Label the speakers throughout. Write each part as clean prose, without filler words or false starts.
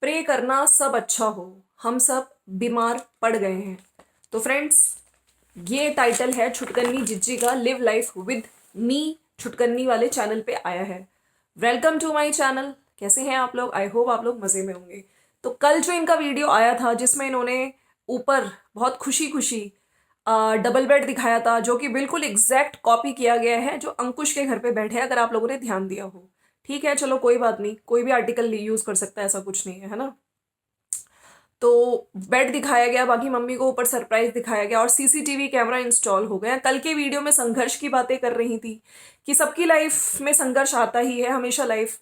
Speaker 1: Pray करना सब अच्छा हो, हम सब बीमार पड़ गए हैं। तो फ्रेंड्स, ये टाइटल है छुटकन्नी जिज्जी का, live life with me Chhutkanni वाले चैनल पे आया है। Welcome to my channel. कैसे हैं आप लोग? आई होप आप लोग मज़े में होंगे। तो कल जो इनका वीडियो आया था जिसमें इन्होंने ऊपर बहुत खुशी खुशी डबल बेड दिखाया था, जो कि बिल्कुल एग्जैक्ट कॉपी किया गया है जो अंकुश के घर पे बैठे हैं, अगर आप लोगों ने ध्यान दिया हो। ठीक है, चलो कोई बात नहीं, कोई भी आर्टिकल यूज कर सकता है, ऐसा कुछ नहीं है ना। तो बेड दिखाया गया, बाकी मम्मी को ऊपर सरप्राइज दिखाया गया और सीसीटीवी कैमरा इंस्टॉल हो गया। कल के वीडियो में संघर्ष की बातें कर रही थी कि सबकी लाइफ में संघर्ष आता ही है, हमेशा लाइफ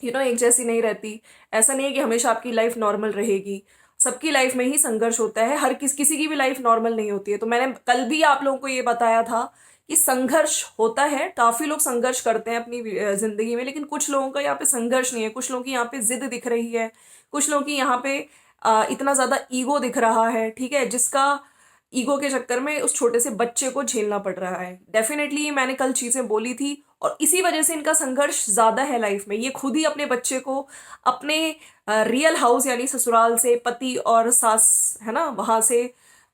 Speaker 1: एक जैसी नहीं रहती। ऐसा नहीं है कि हमेशा आपकी लाइफ नॉर्मल रहेगी, सबकी लाइफ में ही संघर्ष होता है। हर किसी की भी लाइफ नॉर्मल नहीं होती है। तो मैंने कल भी आप लोगों को ये बताया था कि संघर्ष होता है, काफी लोग संघर्ष करते हैं अपनी जिंदगी में, लेकिन कुछ लोगों का यहाँ पे संघर्ष नहीं है। कुछ लोगों की यहाँ पे जिद दिख रही है, कुछ लोगों की यहाँ पे इतना ज्यादा ईगो दिख रहा है, ठीक है, जिसका ईगो के चक्कर में उस छोटे से बच्चे को झेलना पड़ रहा है। डेफिनेटली मैंने कल चीजें बोली थी और इसी वजह से इनका संघर्ष ज्यादा है लाइफ में। ये खुद ही अपने बच्चे को अपने रियल हाउस यानी ससुराल से, पति और सास है ना, वहां से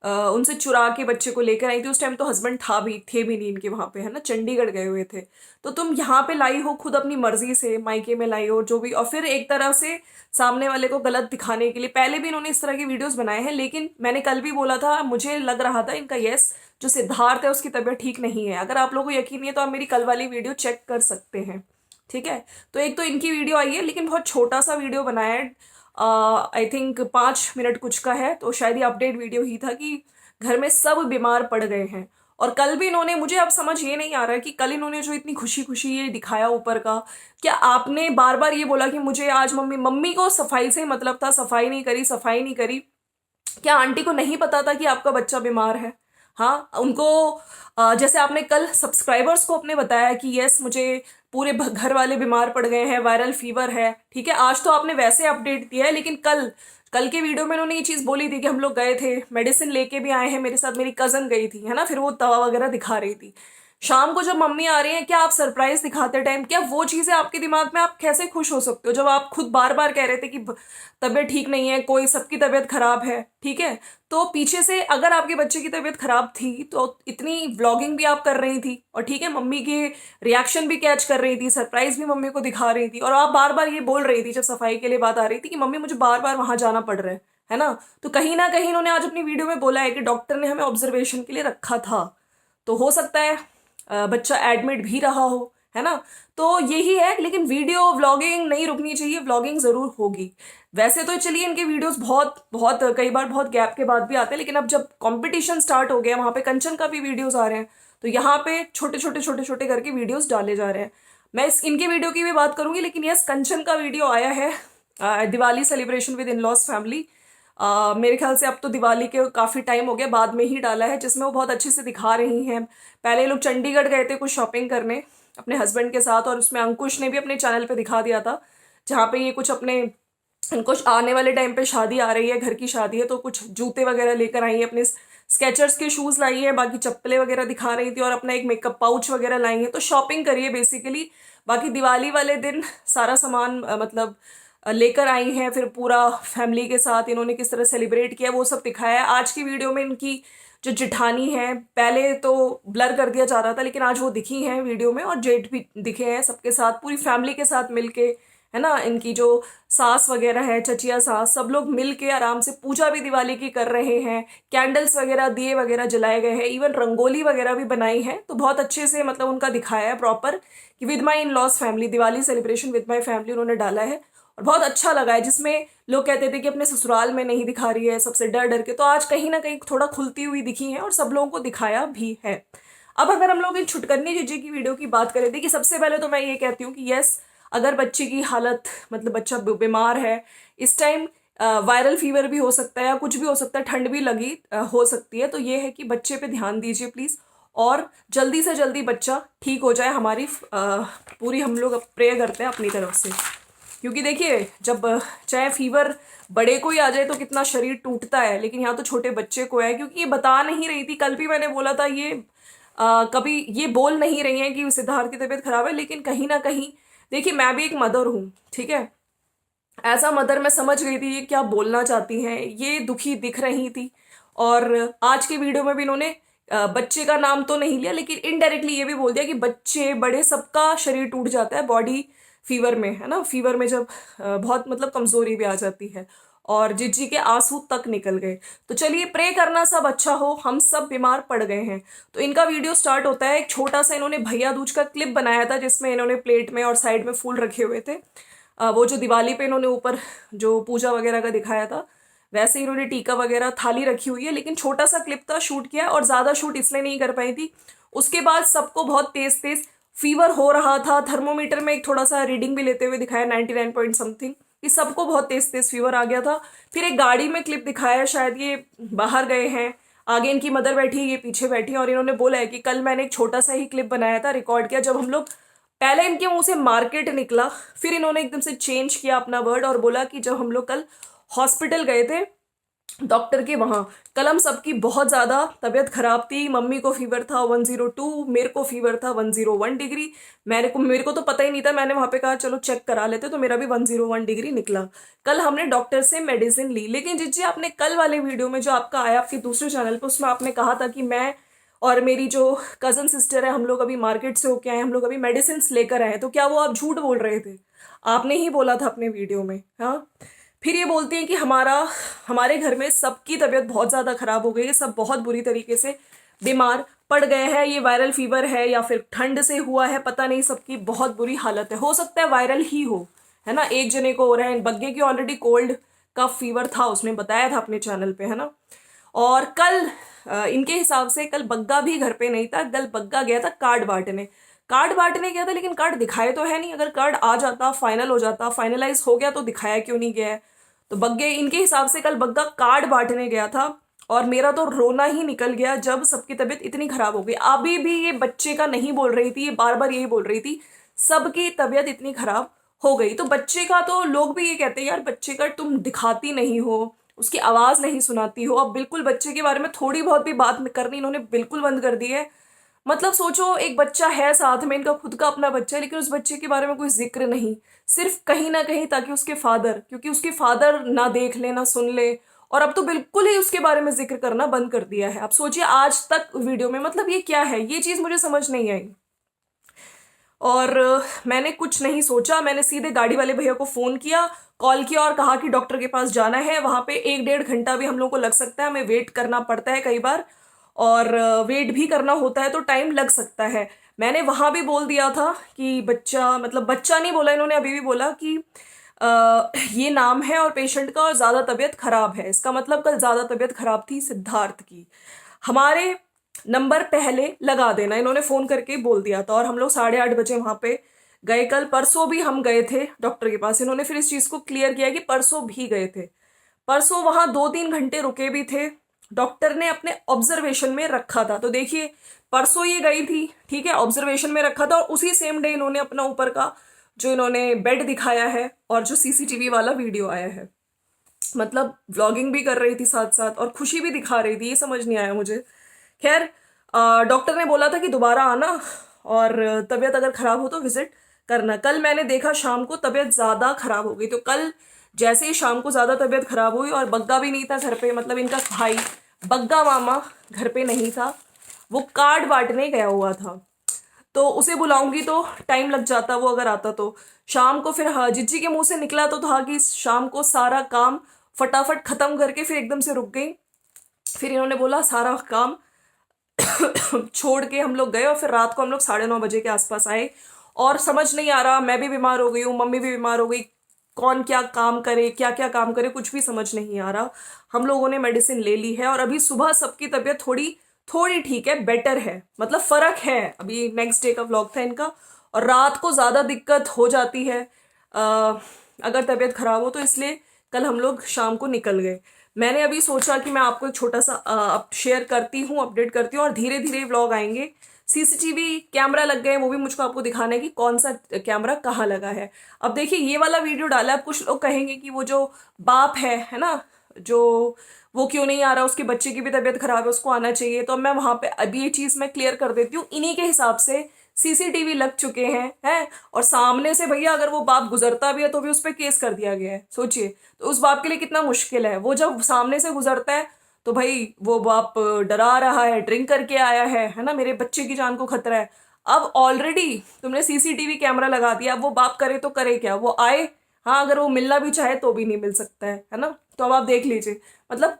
Speaker 1: उनसे चुरा के बच्चे को लेकर आई थी। उस टाइम तो हस्बैंड थे भी नहीं इनके वहां पे, है ना, चंडीगढ़ गए हुए थे। तो तुम यहाँ पे लाई हो खुद अपनी मर्जी से, मायके में लाई हो जो भी, और फिर एक तरह से सामने वाले को गलत दिखाने के लिए। पहले भी इन्होंने इस तरह के वीडियोस बनाए हैं, लेकिन मैंने कल भी बोला था, मुझे लग रहा था इनका यस जो सिद्धार्थ है उसकी तबीयत ठीक नहीं है। अगर आप लोगों को यकीन नहीं है तो आप मेरी कल वाली वीडियो चेक कर सकते हैं, ठीक है। तो एक तो इनकी वीडियो आई है, लेकिन बहुत छोटा सा वीडियो बनाया है, आई थिंक 5 मिनट कुछ का है। तो शायद ये अपडेट वीडियो ही था कि घर में सब बीमार पड़ गए हैं। और कल भी इन्होंने, मुझे अब समझ ये नहीं आ रहा है कि कल इन्होंने जो इतनी खुशी खुशी ये दिखाया ऊपर का, क्या आपने बार बार ये बोला कि मुझे आज मम्मी को सफाई से ही मतलब था, सफाई नहीं करी, सफाई नहीं करी। क्या आंटी को नहीं पता था कि आपका बच्चा बीमार है? हाँ, उनको जैसे आपने कल सब्सक्राइबर्स को अपने बताया कि यस मुझे पूरे घर वाले बीमार पड़ गए हैं, वायरल फीवर है, ठीक है, आज तो आपने वैसे अपडेट दिया है। लेकिन कल कल के वीडियो में उन्होंने ये चीज बोली थी कि हम लोग गए थे, मेडिसिन लेके भी आए हैं, मेरे साथ मेरी कजन गई थी, है ना, फिर वो दवा वगैरह दिखा रही थी। शाम को जब मम्मी आ रही है, क्या आप सरप्राइज दिखाते टाइम, क्या वो चीजें आपके दिमाग में, आप कैसे खुश हो सकते हो जब आप खुद बार बार कह रहे थे कि तबीयत ठीक नहीं है, कोई सबकी तबीयत खराब है, ठीक है। तो पीछे से अगर आपके बच्चे की तबीयत खराब थी तो इतनी व्लॉगिंग भी आप कर रही थी, और ठीक है, मम्मी के रिएक्शन भी कैच कर रही थी, सरप्राइज भी मम्मी को दिखा रही थी, और आप बार बार ये बोल रही थी जब सफाई के लिए बात आ रही थी कि मम्मी मुझे बार बार वहां जाना पड़ रहा है ना। तो कहीं ना कहीं इन्होंने आज अपनी वीडियो में बोला है कि डॉक्टर ने हमें ऑब्जर्वेशन के लिए रखा था, तो हो सकता है बच्चा एडमिट भी रहा हो, है ना। तो यही है, लेकिन वीडियो व्लॉगिंग नहीं रुकनी चाहिए, व्लॉगिंग जरूर होगी। वैसे तो चलिए इनके वीडियोस बहुत बहुत कई बार बहुत गैप के बाद भी आते हैं, लेकिन अब जब कंपटीशन स्टार्ट हो गया, वहां पे कंचन का भी वीडियोस आ रहे हैं, तो यहाँ पे छोटे छोटे छोटे छोटे करके वीडियोस डाले जा रहे हैं। मैं इनके वीडियो की भी बात करूंगी, लेकिन यस, कंचन का वीडियो आया है, Diwali celebration with in loss family. मेरे ख्याल से अब तो दिवाली के काफी टाइम हो गया, बाद में ही डाला है, जिसमें वो बहुत अच्छे से दिखा रही हैं। पहले लोग चंडीगढ़ गए थे कुछ शॉपिंग करने अपने हस्बैंड के साथ, और उसमें अंकुश ने भी अपने चैनल पे दिखा दिया था, जहाँ पे ये कुछ अपने, कुछ आने वाले टाइम पे शादी आ रही है, घर की शादी है, तो कुछ जूते वगैरह लेकर आई है, अपने स्केचर्स के शूज लाई है, बाकी चप्पलें वगैरह दिखा रही थी, और अपना एक मेकअप पाउच वगैरह लाई है। तो शॉपिंग करिए बेसिकली। बाकी दिवाली वाले दिन सारा सामान मतलब लेकर आई हैं, फिर पूरा फैमिली के साथ इन्होंने किस तरह सेलिब्रेट किया वो सब दिखाया है। आज की वीडियो में इनकी जो जेठानी है, पहले तो ब्लर कर दिया जा रहा था, लेकिन आज वो दिखी हैं वीडियो में, और जेठ भी दिखे हैं सबके साथ, पूरी फैमिली के साथ मिलके, है ना। इनकी जो सास वगैरह है, चचिया सास, सब लोग मिलके आराम से पूजा भी दिवाली की कर रहे हैं। कैंडल्स वगैरह, दिए वगैरह जलाए गए हैं, इवन रंगोली वगैरह भी बनाई है। तो बहुत अच्छे से मतलब उनका दिखाया है प्रॉपर कि with my in loss family, Diwali celebration with my family उन्होंने डाला है, और बहुत अच्छा लगा है। जिसमें लोग कहते थे कि अपने ससुराल में नहीं दिखा रही है, सबसे डर डर के, तो आज कहीं ना कहीं थोड़ा खुलती हुई दिखी है, और सब लोगों को दिखाया भी है। अब अगर हम लोग इन छुटकन्नी जीजी की वीडियो की बात करें थे, कि सबसे पहले तो मैं ये कहती हूँ कि यस, अगर बच्चे की हालत, मतलब बच्चा बीमार है इस टाइम, वायरल फीवर भी हो सकता है या कुछ भी हो सकता है, ठंड भी लगी हो सकती है, तो ये है कि बच्चे पे ध्यान दीजिए प्लीज, और जल्दी से जल्दी बच्चा ठीक हो जाए। हमारी पूरी हम लोग प्रे करते हैं अपनी तरफ से, क्योंकि देखिए जब चाहे फीवर बड़े को ही आ जाए तो कितना शरीर टूटता है, लेकिन यहाँ तो छोटे बच्चे को है। क्योंकि ये बता नहीं रही थी, कल भी मैंने बोला था, ये कभी ये बोल नहीं रही है कि सिद्धार्थ की तबीयत खराब है, लेकिन कहीं ना कहीं देखिए, मैं भी एक मदर हूँ, ठीक है, एज अ मदर मैं समझ गई थी ये क्या बोलना चाहती हैं, ये दुखी दिख रही थी। और आज के वीडियो में भी इन्होंने बच्चे का नाम तो नहीं लिया, लेकिन इनडायरेक्टली ये भी बोल दिया कि बच्चे बड़े सबका शरीर टूट जाता है बॉडी फीवर में, है ना। फीवर में जब बहुत मतलब कमजोरी भी आ जाती है, और जिज्जी के आंसू तक निकल गए। तो चलिए प्रे करना सब अच्छा हो, हम सब बीमार पड़ गए हैं। तो इनका वीडियो स्टार्ट होता है, एक छोटा सा इन्होंने भैया दूज का क्लिप बनाया था जिसमें इन्होंने प्लेट में और साइड में फूल रखे हुए थे। वो जो दिवाली पे इन्होंने ऊपर जो पूजा वगैरह का दिखाया था, वैसे ही इन्होंने टीका वगैरह थाली रखी हुई है, लेकिन छोटा सा क्लिप था, शूट किया और ज्यादा शूट इसलिए नहीं कर पाई थी। उसके बाद सबको बहुत तेज तेज फीवर हो रहा था। थर्मोमीटर में एक थोड़ा सा रीडिंग भी लेते हुए दिखाया 99 पॉइंट समथिंग, कि सबको बहुत तेज तेज फीवर आ गया था। फिर एक गाड़ी में क्लिप दिखाया, शायद ये बाहर गए हैं, आगे इनकी मदर बैठी है, ये पीछे बैठी है, और इन्होंने बोला है कि कल मैंने एक छोटा सा ही क्लिप बनाया था, रिकॉर्ड किया, जब हम लोग पहले इनके मुंह से मार्केट निकला, फिर इन्होंने एकदम से चेंज किया अपना वर्ड और बोला कि जब हम लोग कल हॉस्पिटल गए थे डॉक्टर के वहां, कल हम सबकी बहुत ज्यादा तबीयत खराब थी। मम्मी को फीवर था 102, मेरे को फीवर था 101 डिग्री। मेरे को तो पता ही नहीं था, मैंने वहां पे कहा चलो चेक करा लेते, तो मेरा भी 101 डिग्री निकला। कल हमने डॉक्टर से मेडिसिन ली। लेकिन जिज्जी आपने कल वाले वीडियो में जो आपका आया आपके दूसरे चैनल पर, उसमें आपने कहा था कि मैं और मेरी जो कजन सिस्टर है, हम लोग अभी मार्केट से होके आए, हम लोग अभी मेडिसिन लेकर आए, तो क्या वो आप झूठ बोल रहे थे? आपने ही बोला था अपने वीडियो में। हाँ, फिर ये बोलती हैं कि हमारे घर में सबकी तबीयत बहुत ज्यादा खराब हो गई है, सब बहुत बुरी तरीके से बीमार पड़ गए हैं, ये वायरल फीवर है या फिर ठंड से हुआ है पता नहीं, सबकी बहुत बुरी हालत है। हो सकता है वायरल ही हो, है ना, एक जने को हो रहा है। बग्गे की ऑलरेडी कोल्ड का फीवर था, उसने बताया था अपने चैनल पे, है ना। और कल इनके हिसाब से कल बग्गा भी घर पे नहीं था, कल बग्गा गया था कार्ड बांटने गया था, लेकिन कार्ड दिखाए तो है नहीं। अगर कार्ड आ जाता, फाइनल हो जाता, फाइनलाइज हो गया, तो दिखाया क्यों नहीं गया है? तो बग्गे इनके हिसाब से कल बग्गा कार्ड बांटने गया था। और मेरा तो रोना ही निकल गया जब सबकी तबीयत इतनी खराब हो गई। अभी भी ये बच्चे का नहीं बोल रही थी, ये बार बार यही बोल रही थी, सबकी तबीयत इतनी खराब हो गई। तो बच्चे का तो लोग भी ये कहते हैं यार, बच्चे का तुम दिखाती नहीं हो, उसकी आवाज नहीं सुनाती हो। अब बिल्कुल बच्चे के बारे में थोड़ी बहुत भी बात करनी इन्होंने बिल्कुल बंद कर दी है। मतलब सोचो, एक बच्चा है साथ में, इनका खुद का अपना बच्चा है, लेकिन उस बच्चे के बारे में कोई जिक्र नहीं, सिर्फ कहीं ना कहीं ताकि उसके फादर, क्योंकि उसके फादर ना देख ले ना सुन ले। और अब तो बिल्कुल ही उसके बारे में जिक्र करना बंद कर दिया है। अब सोचिए आज तक वीडियो में, मतलब ये क्या है, ये चीज मुझे समझ नहीं आई। और मैंने कुछ नहीं सोचा, मैंने सीधे गाड़ी वाले भैया को फोन किया, कॉल किया और कहा कि डॉक्टर के पास जाना है। वहां पे 1-1.5 घंटा भी हम लोग को लग सकता है, हमें वेट करना पड़ता है कई बार, और वेट भी करना होता है तो टाइम लग सकता है। मैंने वहां भी बोल दिया था कि बच्चा, मतलब बच्चा नहीं बोला इन्होंने, अभी भी बोला कि ये नाम है और पेशेंट का, और ज्यादा तबीयत खराब है, इसका मतलब कल ज्यादा तबीयत खराब थी सिद्धार्थ की, हमारे नंबर पहले लगा देना, इन्होंने फोन करके बोल दिया था। और हम लोग 8:30 बजे वहां पे गए। कल परसों भी हम गए थे डॉक्टर के पास, इन्होंने फिर इस चीज को क्लियर किया कि परसों भी गए थे। परसों वहां 2-3 घंटे रुके भी थे, डॉक्टर ने अपने ऑब्जर्वेशन में रखा था। तो देखिए, परसों ये गई थी, ठीक है, ऑब्जर्वेशन में रखा था, और उसी सेम डे इन्होंने अपना ऊपर का जो इन्होंने बेड दिखाया है और जो सीसीटीवी वाला वीडियो आया है, मतलब व्लॉगिंग भी कर रही थी साथ साथ और खुशी भी दिखा रही थी, ये समझ नहीं आया मुझे। खैर, डॉक्टर ने बोला था कि दोबारा आना, और तबीयत अगर खराब हो तो विजिट करना। कल मैंने देखा शाम को तबीयत ज्यादा खराब हो गई, तो कल जैसे ही शाम को ज्यादा तबीयत खराब हुई और बग्गा भी नहीं था घर पे, मतलब इनका भाई बग्गा मामा घर पे नहीं था, वो कार्ड बांटने गया हुआ था। तो उसे बुलाऊंगी तो टाइम लग जाता, वो अगर आता तो शाम को। फिर हाँ, जिज्जी के मुंह से निकला तो था कि शाम को सारा काम फटाफट खत्म करके फिर एकदम से रुक गई। फिर इन्होंने बोला सारा काम छोड़ के हम लोग गए, और फिर रात को हम लोग 9:30 बजे के आसपास आए। और समझ नहीं आ रहा, मैं भी बीमार हो गई हूँ, मम्मी भी बीमार हो गई, कौन क्या काम करे, क्या क्या काम करे, कुछ भी समझ नहीं आ रहा। हम लोगों ने मेडिसिन ले ली है, और अभी सुबह सबकी तबीयत थोड़ी थोड़ी ठीक है, बेटर है, मतलब फर्क है। अभी नेक्स्ट डे का व्लॉग था इनका। और रात को ज्यादा दिक्कत हो जाती है अगर तबीयत खराब हो, तो इसलिए कल हम लोग शाम को निकल गए। मैंने अभी सोचा कि मैं आपको एक छोटा सा शेयर करती हूँ, अपडेट करती हूँ, और धीरे धीरे व्लॉग आएंगे। सीसीटीवी कैमरा लग गए, वो भी मुझको आपको दिखाना है कि कौन सा कैमरा कहाँ लगा है। अब देखिए, ये वाला वीडियो डाला है, अब कुछ लोग कहेंगे कि वो जो बाप है ना, जो वो क्यों नहीं आ रहा, उसके बच्चे की भी तबीयत खराब है, उसको आना चाहिए। तो मैं वहां पे अभी ये चीज मैं क्लियर कर देती हूँ, इन्हीं के हिसाब से सीसीटीवी लग चुके हैं और सामने से भैया अगर वो बाप गुजरता भी है तो भी उस पर केस कर दिया गया है। सोचिए तो उस बाप के लिए कितना मुश्किल है। वो जब सामने से गुजरता है तो भाई वो बाप डरा रहा है, ड्रिंक करके आया है ना, मेरे बच्चे की जान को खतरा है। अब ऑलरेडी तुमने सीसीटीवी कैमरा लगा दिया, अब वो बाप करे तो करे क्या, वो आए, हाँ अगर वो मिलना भी चाहे तो भी नहीं मिल सकता है ना। तो अब आप देख लीजिए मतलब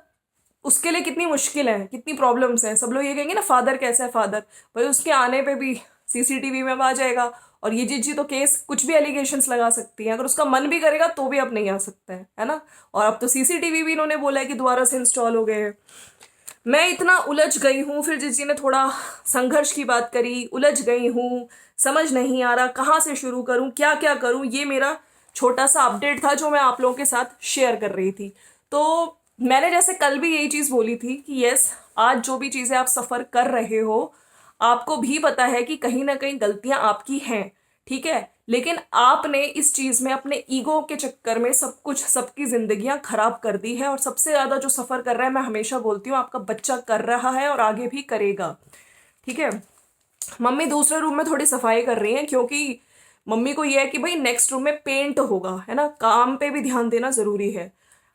Speaker 1: उसके लिए कितनी मुश्किल है, कितनी प्रॉब्लम्स हैं। सब लोग ये कहेंगे ना फादर कैसा है फादर, भाई उसके आने पे भी सीसीटीवी में अब आ जाएगा। और ये जिज्जी तो केस कुछ भी एलिगेशंस लगा सकती है, अगर उसका मन भी करेगा तो भी अब नहीं आ सकता है ना। और अब तो सीसीटीवी भी इन्होंने बोला है कि दोबारा से इंस्टॉल हो गए हैं। मैं इतना उलझ गई हूँ, फिर जिज्जी ने थोड़ा संघर्ष की बात करी, उलझ गई हूँ, समझ नहीं आ रहा कहाँ से शुरू करूँ, क्या क्या करूँ। ये मेरा छोटा सा अपडेट था जो मैं आप लोगों के साथ शेयर कर रही थी। तो मैंने जैसे कल भी यही चीज़ बोली थी कि यस, आज जो भी चीज़ें आप सफ़र कर रहे हो, आपको भी पता है कि कहीं ना कहीं गलतियां आपकी हैं, ठीक है, लेकिन आपने इस चीज़ में अपने ईगो के चक्कर में सब कुछ, सबकी जिंदगियां खराब कर दी है। और सबसे ज़्यादा जो सफ़र कर रहा है, मैं हमेशा बोलती हूँ, आपका बच्चा कर रहा है और आगे भी करेगा, ठीक है। मम्मी दूसरे रूम में थोड़ी सफाई कर रही हैं क्योंकि मम्मी को यह है कि भाई नेक्स्ट रूम में पेंट होगा, है ना, काम पे भी ध्यान देना ज़रूरी है।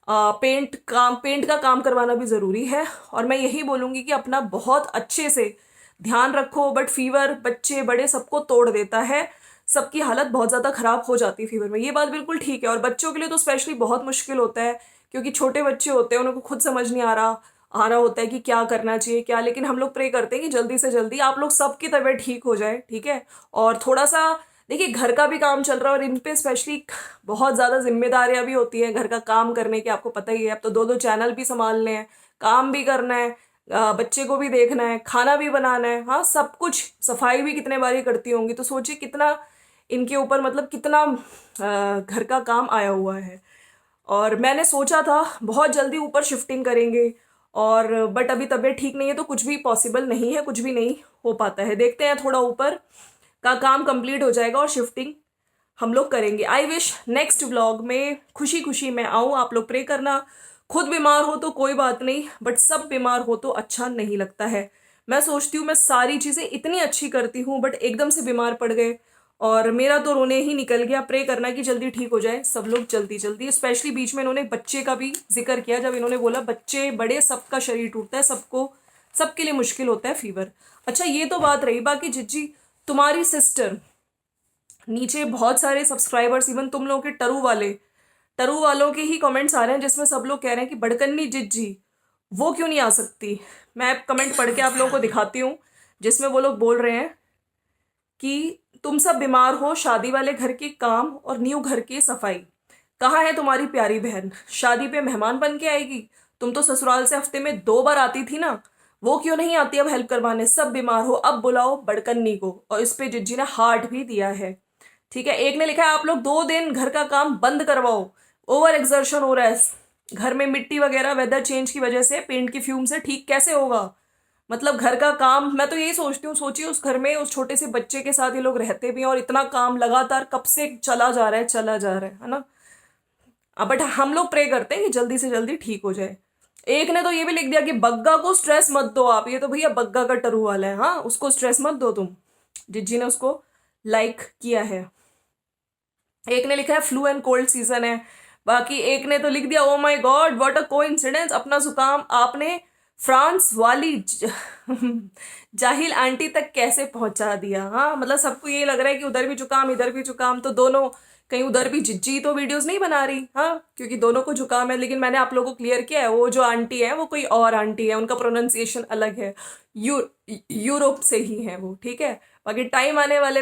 Speaker 1: पेंट का काम करवाना भी ज़रूरी है। और मैं यही बोलूँगी कि अपना बहुत अच्छे से ध्यान रखो। बट फीवर बच्चे बड़े सबको तोड़ देता है, सबकी हालत बहुत ज़्यादा ख़राब हो जाती है फीवर में, ये बात बिल्कुल ठीक है। और बच्चों के लिए तो स्पेशली बहुत मुश्किल होता है क्योंकि छोटे बच्चे होते हैं, उनको खुद समझ नहीं आ रहा होता है कि क्या करना चाहिए क्या। लेकिन हम लोग प्रे करते हैं कि जल्दी से जल्दी आप लोग सबकी तबीयत ठीक हो जाए, ठीक है। और थोड़ा सा देखिए, घर का भी काम चल रहा है और इन पे स्पेशली बहुत ज़्यादा जिम्मेदारियां भी होती हैं घर का काम करने की, आपको पता ही है। अब तो दो दो चैनल भी संभालने हैं, काम भी करना है, बच्चे को भी देखना है, खाना भी बनाना है, हाँ सब कुछ, सफाई भी कितने बारी करती होंगी। तो सोचिए कितना इनके ऊपर मतलब कितना घर का काम आया हुआ है। और मैंने सोचा था बहुत जल्दी ऊपर शिफ्टिंग करेंगे, और बट अभी तबीयत ठीक नहीं है तो कुछ भी पॉसिबल नहीं है, कुछ भी नहीं हो पाता है। देखते हैं, थोड़ा ऊपर का काम कंप्लीट हो जाएगा और शिफ्टिंग हम लोग करेंगे। आई विश नेक्स्ट व्लॉग में खुशी खुशी मैं आऊँ। आप लोग प्रे करना। खुद बीमार हो तो कोई बात नहीं, बट सब बीमार हो तो अच्छा नहीं लगता है। मैं सोचती हूँ मैं सारी चीज़ें इतनी अच्छी करती हूँ बट एकदम से बीमार पड़ गए और मेरा तो रोने ही निकल गया। प्रे करना कि जल्दी ठीक हो जाए सब लोग, जल्दी जल्दी। स्पेशली बीच में इन्होंने बच्चे का भी जिक्र किया, जब इन्होंने बोला बच्चे बड़े सबका शरीर टूटता है, सबको, सबके लिए मुश्किल होता है फीवर। अच्छा ये तो बात रही। बाकी जिज्जी, तुम्हारी सिस्टर, नीचे बहुत सारे सब्सक्राइबर्स, इवन तुम लोगों के टरू वालों के ही कमेंट्स आ रहे हैं जिसमें सब लोग कह रहे हैं कि बड़कन्नी जिज्जी वो क्यों नहीं आ सकती। मैं कमेंट पढ़ के आप लोगों को दिखाती हूँ जिसमें वो लोग बोल रहे हैं कि तुम सब बीमार हो, शादी वाले घर के काम और न्यू घर की सफाई, कहाँ है तुम्हारी प्यारी बहन, शादी पे मेहमान बन के आएगी। तुम तो ससुराल से हफ्ते में 2 बार आती थी ना, वो क्यों नहीं आती अब हेल्प करवाने। सब बीमार हो, अब बुलाओ बड़कन्नी को। और इस पे जिज्जी ने हार्ट भी दिया है, ठीक है। एक ने लिखा है आप लोग 2 दिन घर का काम बंद करवाओ, ओवर एक्सर्शन हो रहा है घर में, मिट्टी वगैरह वेदर चेंज की वजह से, पेंट की फ्यूम से ठीक कैसे होगा। मतलब घर का काम, मैं तो यही सोचती हूँ, सोचिए उस घर में उस छोटे से बच्चे के साथ ये लोग रहते भी हैं और इतना काम लगातार कब से चला जा रहा है, चला जा रहा है ना। बट हम लोग प्रे करते हैं कि जल्दी से जल्दी ठीक हो जाए। एक ने तो ये भी लिख दिया कि बग्गा को स्ट्रेस मत दो आप, ये तो भैया बग्गा का टरू वाला है, हाँ उसको स्ट्रेस मत दो तुम। जिज्जी ने उसको लाइक किया है। एक ने लिखा है फ्लू एंड कोल्ड सीजन है। बाकी एक ने तो लिख दिया oh my God what a coincidence, अपना जुकाम आपने फ्रांस वाली जाहिल आंटी तक कैसे पहुंचा दिया। हाँ मतलब सबको ये लग रहा है कि उधर भी जुकाम इधर भी जुकाम, तो दोनों, कहीं उधर भी जिज्जी तो वीडियोस नहीं बना रही, हाँ क्योंकि दोनों को जुकाम है। लेकिन मैंने आप लोगों को क्लियर किया है, वो जो आंटी है वो कोई और आंटी है, उनका प्रोनाउंसिएशन अलग है, यूरोप से ही है वो, ठीक है। बाकी टाइम आने वाले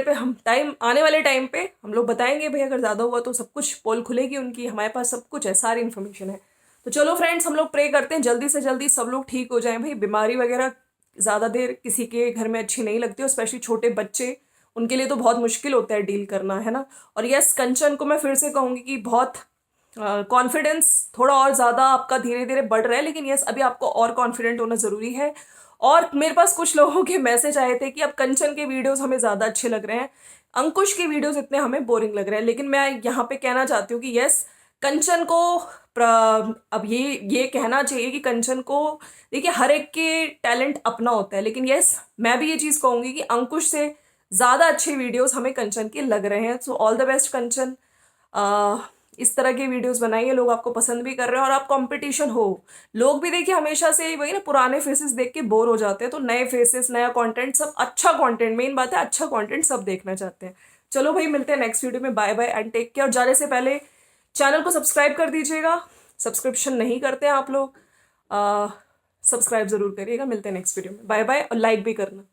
Speaker 1: टाइम पे हम लोग बताएंगे भाई, अगर ज़्यादा हुआ तो सब कुछ पोल खुलेगी उनकी, हमारे पास सब कुछ है, सारी इन्फॉर्मेशन है। तो चलो फ्रेंड्स, हम लोग प्रे करते हैं जल्दी से जल्दी सब लोग ठीक हो जाएं। भाई बीमारी वगैरह ज़्यादा देर किसी के घर में अच्छी नहीं लगती, और स्पेशली छोटे बच्चे, उनके लिए तो बहुत मुश्किल होता है डील करना, है ना। और यस, कंचन को मैं फिर से कहूँगी कि बहुत कॉन्फिडेंस थोड़ा और ज़्यादा आपका धीरे धीरे बढ़ रहा है, लेकिन यस अभी आपको और कॉन्फिडेंट होना ज़रूरी है। और मेरे पास कुछ लोगों के मैसेज आए थे कि अब कंचन के वीडियोस हमें ज़्यादा अच्छे लग रहे हैं, अंकुश के वीडियोस इतने हमें बोरिंग लग रहे हैं। लेकिन मैं यहाँ पे कहना चाहती हूँ कि यस, कंचन को अब ये कहना चाहिए कि कंचन को, देखिए हर एक के टैलेंट अपना होता है, लेकिन यस मैं भी ये चीज़ कहूँगी कि अंकुश से ज़्यादा अच्छे वीडियोस हमें कंचन के लग रहे हैं। सो ऑल द बेस्ट कंचन। इस तरह के वीडियोस बनाइए, लोग आपको पसंद भी कर रहे हैं और आप कंपटीशन हो। लोग भी देखिए हमेशा से वही ना, पुराने फेसेस देख के बोर हो जाते हैं, तो नए फेसेस, नया कंटेंट, सब अच्छा कंटेंट, मेन बात है अच्छा कंटेंट सब देखना चाहते हैं। चलो भाई, मिलते हैं नेक्स्ट वीडियो में। Bye bye and take care. जाने से पहले चैनल को सब्सक्राइब कर दीजिएगा, सब्सक्रिप्शन नहीं करते हैं आप लोग, सब्सक्राइब जरूर करिएगा। मिलते हैं नेक्स्ट वीडियो में। बाय बाय और लाइक भी करना।